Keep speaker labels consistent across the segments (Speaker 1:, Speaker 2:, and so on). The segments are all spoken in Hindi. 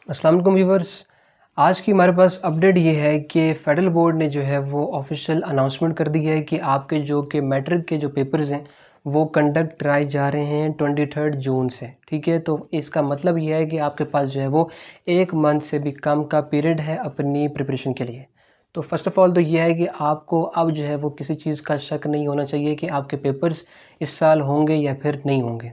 Speaker 1: अस्सलाम वालेकुम व्यूवर्स। आज की हमारे पास अपडेट ये है कि फेडरल बोर्ड ने जो है वो ऑफिशियल अनाउंसमेंट कर दी है कि आपके जो कि मैट्रिक के जो पेपर्स हैं वो कंडक्ट कराए जा रहे हैं 23 जून से। ठीक है, तो इसका मतलब ये है कि आपके पास जो है वो 1 मंथ से भी कम का पीरियड है अपनी प्रिपरेशन के लिए। तो फ़र्स्ट ऑफ़ ऑल तो ये है कि आपको अब जो है वो किसी चीज़ का शक नहीं होना चाहिए कि आपके पेपर्स इस साल होंगे या फिर नहीं होंगे।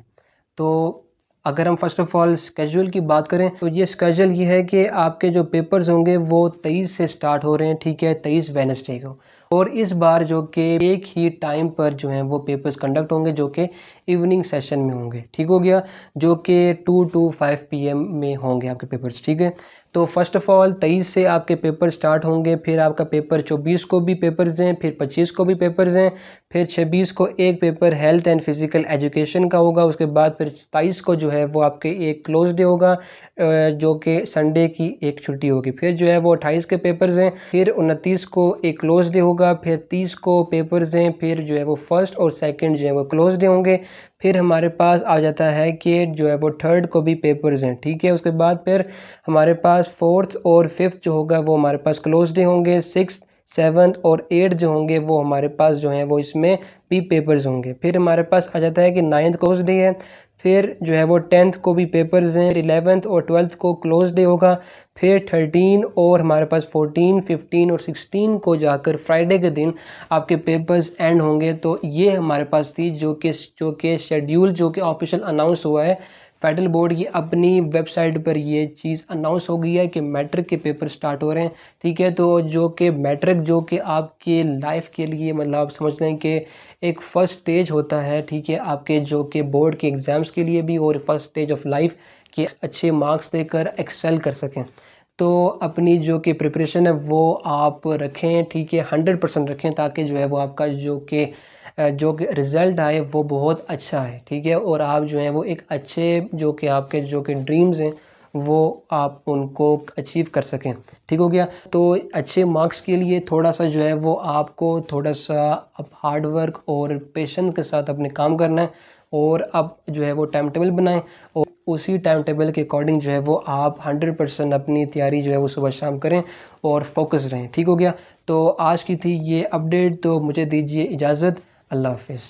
Speaker 1: तो अगर हम फ़र्स्ट ऑफ़ ऑल स्केड्यूल की बात करें तो ये स्केड्यूल ये है कि आपके जो पेपर्स होंगे वो 23 से स्टार्ट हो रहे हैं। ठीक है, 23 वेडनेसडे को। और इस बार जो कि एक ही टाइम पर जो है वो पेपर्स कंडक्ट होंगे जो कि इवनिंग सेशन में होंगे। ठीक हो गया, जो कि 2 टू 5 पीएम में होंगे आपके पेपर्स। ठीक है, तो फ़र्स्ट ऑफ़ ऑल 23 से आपके पेपर स्टार्ट होंगे, फिर आपका पेपर 24 को भी पेपर्स हैं, फिर 25 को भी पेपर्स हैं, फिर 26 को एक paper health and physical education का होगा। उसके बाद फिर 27 को जो है वो आपके एक क्लोज डे होगा, जो कि संडे की एक छुट्टी होगी। फिर जो है वो 28 के पेपर्स हैं, फिर 29 को एक क्लोज डे होगा, फिर 30 को पेपर्स हैं, फिर जो है वो फर्स्ट और सेकंड जो है वो क्लोज डे होंगे। फिर हमारे पास आ जाता है कि जो है वो थर्ड को भी पेपर्स हैं। ठीक है, उसके बाद फिर हमारे पास फोर्थ और फिफ्थ जो होगा वो हमारे पास क्लोज डे होंगे। सिक्स, सेवन्थ और एट्थ जो होंगे वो हमारे पास जो हैं वो इसमें भी पेपर्स होंगे। फिर हमारे पास आ जाता है कि नाइन्थ क्लोज डे है, फिर जो है वो 10th को भी पेपर्स हैं, 11th और 12th को क्लोज डे होगा। फिर 13 और हमारे पास 14, 15 और 16 को जाकर फ्राइडे के दिन आपके पेपर्स एंड होंगे। तो ये हमारे पास थी जो कि शेड्यूल जो कि ऑफिशियल अनाउंस हुआ है फेडरल बोर्ड की अपनी वेबसाइट पर। ये चीज़ अनाउंस हो गई है कि मैट्रिक के पेपर स्टार्ट हो रहे हैं। ठीक है, तो जो कि मैट्रिक जो कि आपके लाइफ के लिए मतलब आप समझ लें कि एक फ़र्स्ट स्टेज होता है। ठीक है, आपके जो कि बोर्ड के एग्ज़ाम्स के लिए भी और फर्स्ट स्टेज ऑफ लाइफ के अच्छे मार्क्स देकर एक्सेल कर सकें। तो अपनी जो कि प्रिपरेशन है वो आप रखें। ठीक है, 100% रखें ताकि जो है वो आपका जो कि रिज़ल्ट आए वो बहुत अच्छा है। ठीक है, और आप जो है वो एक अच्छे जो कि आपके जो कि ड्रीम्स हैं वो आप उनको अचीव कर सकें। ठीक हो गया, तो अच्छे मार्क्स के लिए थोड़ा सा जो है वो आपको थोड़ा सा अब हार्ड वर्क और पेशेंस के साथ अपने काम करना है। और अब जो है वो टाइम टेबल बनाएं और उसी टाइम टेबल के अकॉर्डिंग जो है वो आप 100% अपनी तैयारी जो है वो सुबह शाम करें और फोकस रहें। ठीक हो गया, तो आज की थी ये अपडेट, तो मुझे दीजिए इजाज़त। अल्लाह हाफिज़।